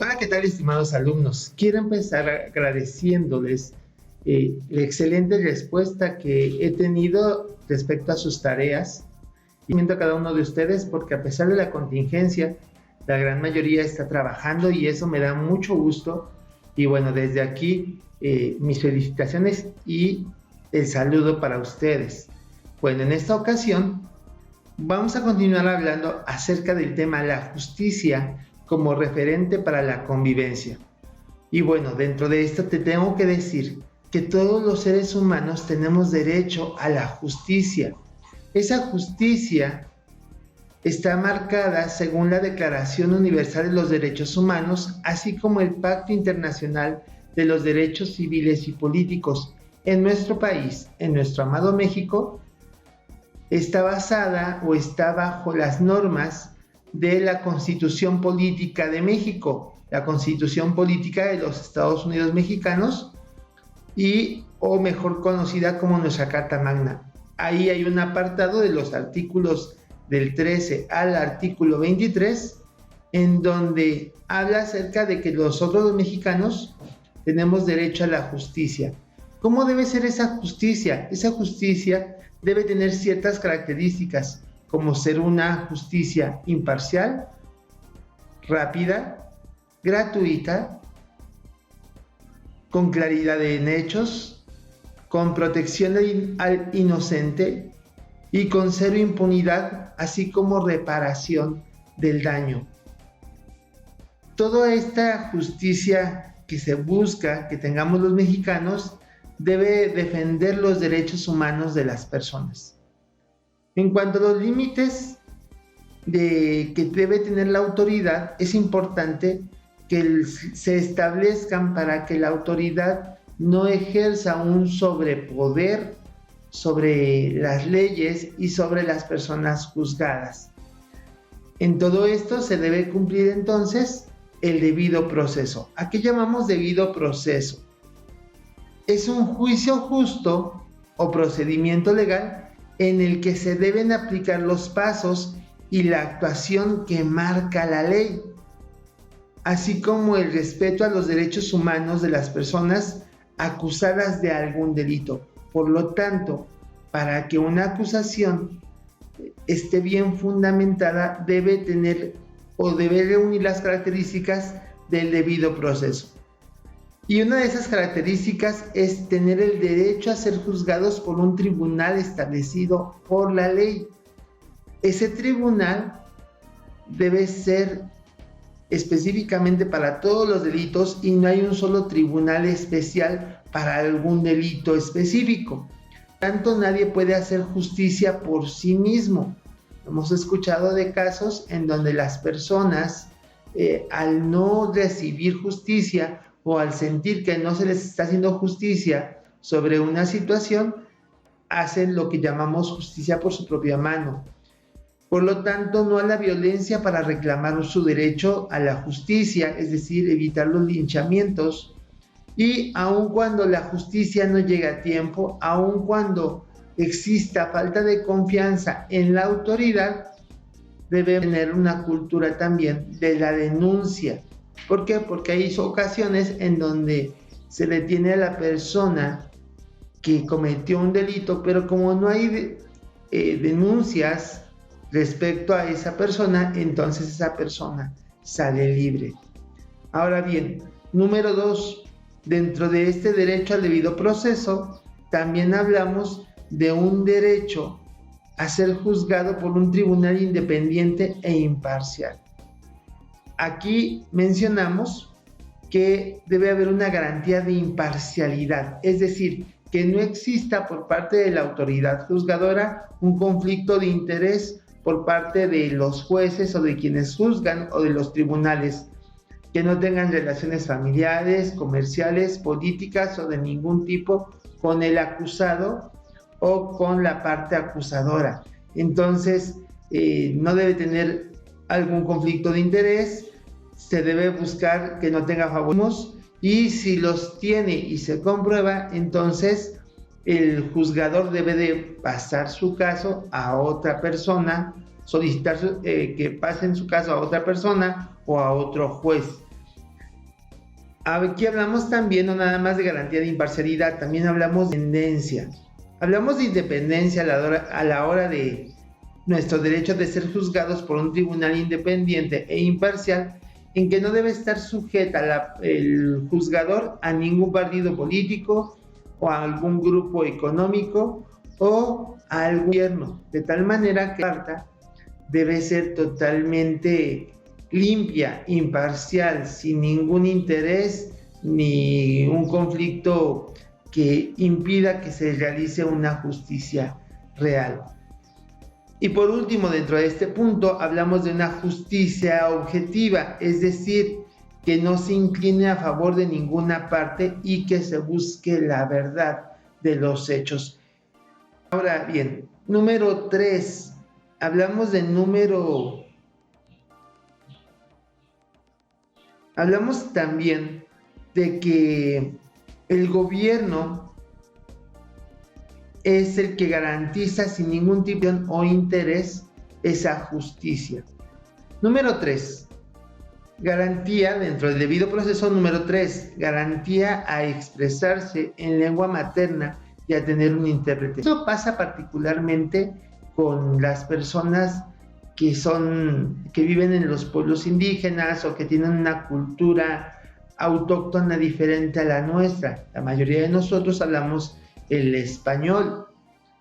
Hola, ¿qué tal, estimados alumnos? Quiero empezar agradeciéndoles la excelente respuesta que he tenido respecto a sus tareas y a cada uno de ustedes, porque a pesar de la contingencia, la gran mayoría está trabajando y eso me da mucho gusto. Y bueno, desde aquí mis felicitaciones y el saludo para ustedes. Bueno, en esta ocasión vamos a continuar hablando acerca del tema la justicia como referente para la convivencia. Y bueno, dentro de esto te tengo que decir que todos los seres humanos tenemos derecho a la justicia. Esa justicia está marcada según la Declaración Universal de los Derechos Humanos, así como el Pacto Internacional de los Derechos Civiles y Políticos. En nuestro país, en nuestro amado México, está basada o está bajo las normas de la Constitución Política de México, la Constitución Política de los Estados Unidos Mexicanos, o mejor conocida como nuestra Carta Magna. Ahí hay un apartado de los artículos del 13 al artículo 23, en donde habla acerca de que nosotros los mexicanos tenemos derecho a la justicia. ¿Cómo debe ser esa justicia? Esa justicia debe tener ciertas características, como ser una justicia imparcial, rápida, gratuita, con claridad en hechos, con protección al inocente y con cero impunidad, así como reparación del daño. Toda esta justicia que se busca que tengamos los mexicanos debe defender los derechos humanos de las personas. En cuanto a los límites que debe tener la autoridad, es importante que se establezcan para que la autoridad no ejerza un sobrepoder sobre las leyes y sobre las personas juzgadas. En todo esto se debe cumplir entonces el debido proceso. ¿A qué llamamos debido proceso? Es un juicio justo o procedimiento legal en el que se deben aplicar los pasos y la actuación que marca la ley, así como el respeto a los derechos humanos de las personas acusadas de algún delito. Por lo tanto, para que una acusación esté bien fundamentada, debe tener o debe reunir las características del debido proceso. Y una de esas características es tener el derecho a ser juzgados por un tribunal establecido por la ley. Ese tribunal debe ser específicamente para todos los delitos y no hay un solo tribunal especial para algún delito específico. Tanto nadie puede hacer justicia por sí mismo. Hemos escuchado de casos en donde las personas, al no recibir justicia, o al sentir que no se les está haciendo justicia sobre una situación, hacen lo que llamamos justicia por su propia mano. Por lo tanto, no a la violencia para reclamar su derecho a la justicia, es decir, evitar los linchamientos, y aun cuando la justicia no llega a tiempo, aun cuando exista falta de confianza en la autoridad, debe tener una cultura también de la denuncia. ¿Por qué? Porque hay ocasiones en donde se detiene a la persona que cometió un delito, pero como no hay denuncias respecto a esa persona, entonces esa persona sale libre. Ahora bien, número 2, dentro de este derecho al debido proceso, también hablamos de un derecho a ser juzgado por un tribunal independiente e imparcial. Aquí mencionamos que debe haber una garantía de imparcialidad, es decir, que no exista por parte de la autoridad juzgadora un conflicto de interés por parte de los jueces o de quienes juzgan o de los tribunales, que no tengan relaciones familiares, comerciales, políticas o de ningún tipo con el acusado o con la parte acusadora. Entonces, no debe tener algún conflicto de interés, se debe buscar que no tenga favoritismos y si los tiene y se comprueba, entonces el juzgador debe de pasar su caso a otra persona, solicitar que pasen su caso a otra persona o a otro juez. Aquí hablamos también no nada más de garantía de imparcialidad, también hablamos de independencia. Hablamos de independencia a la hora de nuestro derecho de ser juzgados por un tribunal independiente e imparcial, en que no debe estar sujeta el juzgador a ningún partido político o a algún grupo económico o a algún gobierno, de tal manera que la carta debe ser totalmente limpia, imparcial, sin ningún interés ni un conflicto que impida que se realice una justicia real. Y por último, dentro de este punto, hablamos de una justicia objetiva, es decir, que no se incline a favor de ninguna parte y que se busque la verdad de los hechos. Ahora bien, número 3, hablamos también de que el gobierno es el que garantiza sin ningún tipo o interés esa justicia. Número 3, garantía dentro del debido proceso. Número 3, garantía a expresarse en lengua materna y a tener un intérprete. Eso pasa particularmente con las personas que viven en los pueblos indígenas o que tienen una cultura autóctona diferente a la nuestra. La mayoría de nosotros hablamos el español.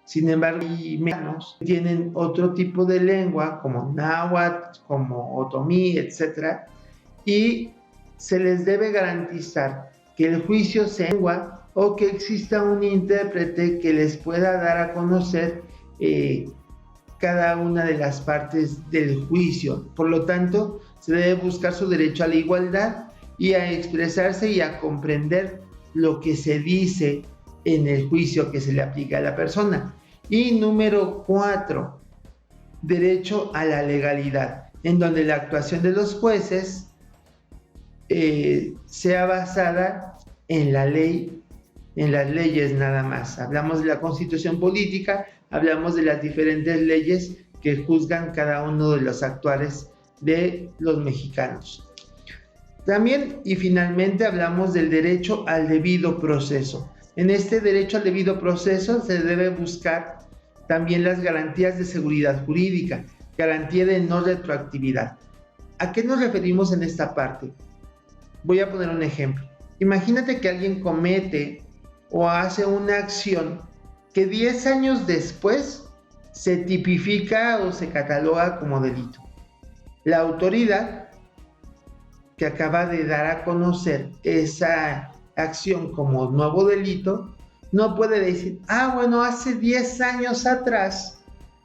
Sin embargo, hay mexicanos que tienen otro tipo de lengua, como náhuatl, como otomí, etc. Y se les debe garantizar que el juicio sea en lengua o que exista un intérprete que les pueda dar a conocer cada una de las partes del juicio. Por lo tanto, se debe buscar su derecho a la igualdad y a expresarse y a comprender lo que se dice en el juicio que se le aplica a la persona. Y número 4, derecho a la legalidad, en donde la actuación de los jueces sea basada en la ley, en las leyes nada más. Hablamos de la Constitución política, hablamos de las diferentes leyes que juzgan cada uno de los actuares de los mexicanos. También y finalmente hablamos del derecho al debido proceso. En este derecho al debido proceso se debe buscar también las garantías de seguridad jurídica, garantía de no retroactividad. ¿A qué nos referimos en esta parte? Voy a poner un ejemplo. Imagínate que alguien comete o hace una acción que 10 años después se tipifica o se cataloga como delito. La autoridad que acaba de dar a conocer esa acción como nuevo delito no puede decir, bueno, hace 10 años atrás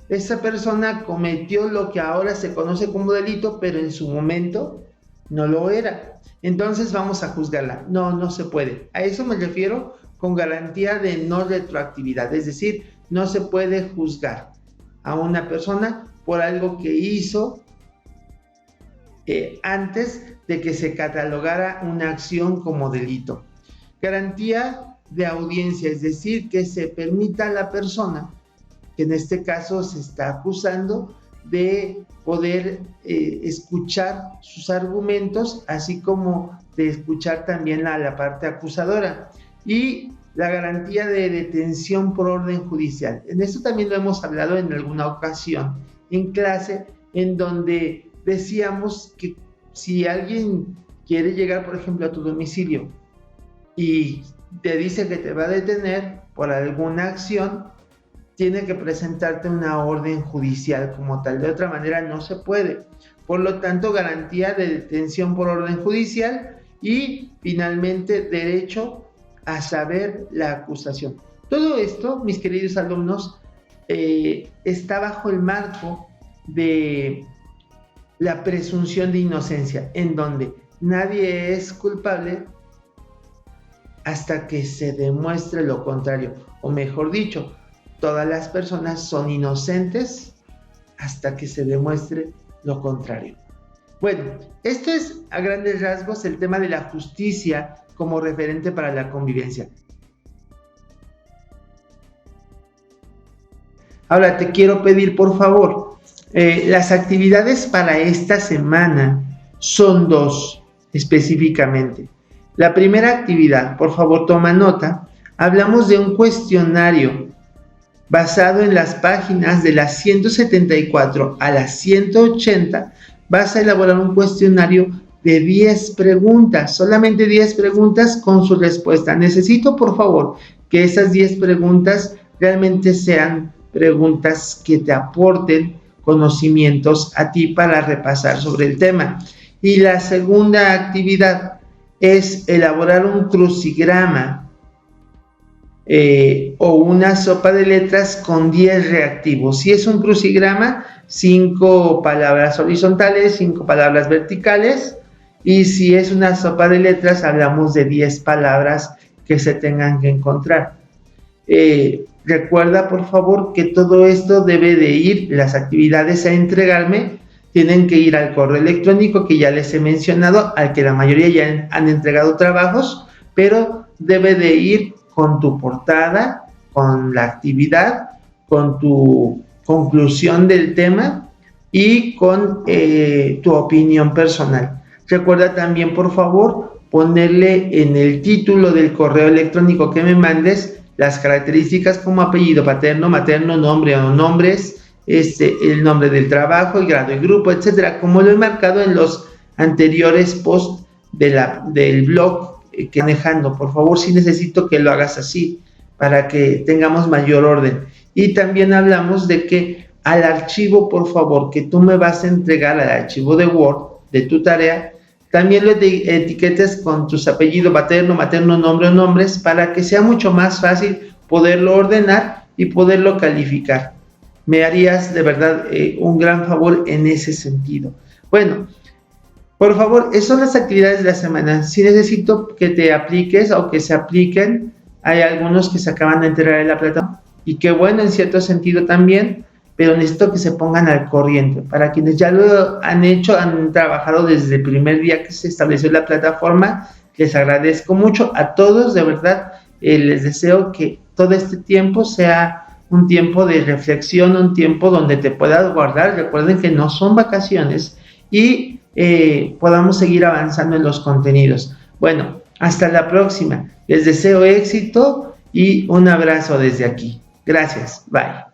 esa persona cometió lo que ahora se conoce como delito, pero en su momento no lo era. Entonces vamos a juzgarla. No se puede. A eso me refiero con garantía de no retroactividad. Es decir, no se puede juzgar a una persona por algo que hizo antes de que se catalogara una acción como delito. Garantía de audiencia, es decir, que se permita a la persona, que en este caso se está acusando, de poder escuchar sus argumentos, así como de escuchar también la parte acusadora. Y la garantía de detención por orden judicial. En esto también lo hemos hablado en alguna ocasión en clase, en donde decíamos que si alguien quiere llegar, por ejemplo, a tu domicilio y te dice que te va a detener por alguna acción, tiene que presentarte una orden judicial como tal. De otra manera no se puede. Por lo tanto, garantía de detención por orden judicial y finalmente derecho a saber la acusación. Todo esto, mis queridos alumnos, está bajo el marco de la presunción de inocencia, en donde nadie es culpable hasta que se demuestre lo contrario, o mejor dicho, todas las personas son inocentes hasta que se demuestre lo contrario. Bueno, esto es a grandes rasgos el tema de la justicia como referente para la convivencia. Ahora te quiero pedir, por favor, las actividades para esta semana son 2 específicamente. La primera actividad, por favor toma nota, hablamos de un cuestionario basado en las páginas de las 174 a las 180. Vas a elaborar un cuestionario de 10 preguntas, solamente 10 preguntas con su respuesta. Necesito, por favor, que esas 10 preguntas realmente sean preguntas que te aporten conocimientos a ti para repasar sobre el tema. Y la segunda actividad es elaborar un crucigrama o una sopa de letras con 10 reactivos. Si es un crucigrama, 5 palabras horizontales, 5 palabras verticales, y si es una sopa de letras, hablamos de 10 palabras que se tengan que encontrar. Recuerda, por favor, que todo esto debe de ir, las actividades a entregarme, tienen que ir al correo electrónico que ya les he mencionado, al que la mayoría ya han entregado trabajos, pero debe de ir con tu portada, con la actividad, con tu conclusión del tema y con tu opinión personal. Recuerda también, por favor, ponerle en el título del correo electrónico que me mandes las características como apellido paterno, materno, nombre o nombres, el nombre del trabajo, el grado y grupo, etcétera, como lo he marcado en los anteriores posts del blog que manejando. Por favor, sí necesito que lo hagas así para que tengamos mayor orden. Y también hablamos de que al archivo, por favor, que tú me vas a entregar, al archivo de Word de tu tarea, también lo etiquetes con tus apellidos paterno, materno, nombre o nombres para que sea mucho más fácil poderlo ordenar y poderlo calificar. Me harías de verdad un gran favor en ese sentido. Bueno, por favor, esas son las actividades de la semana. Si necesito que te apliques o que se apliquen, hay algunos que se acaban de enterar en la plataforma y que bueno, en cierto sentido también, pero necesito que se pongan al corriente. Para quienes ya lo han hecho, han trabajado desde el primer día que se estableció la plataforma, les agradezco mucho. A todos, de verdad, les deseo que todo este tiempo sea un tiempo de reflexión, un tiempo donde te puedas guardar. Recuerden que no son vacaciones y podamos seguir avanzando en los contenidos. Bueno, hasta la próxima. Les deseo éxito y un abrazo desde aquí. Gracias. Bye.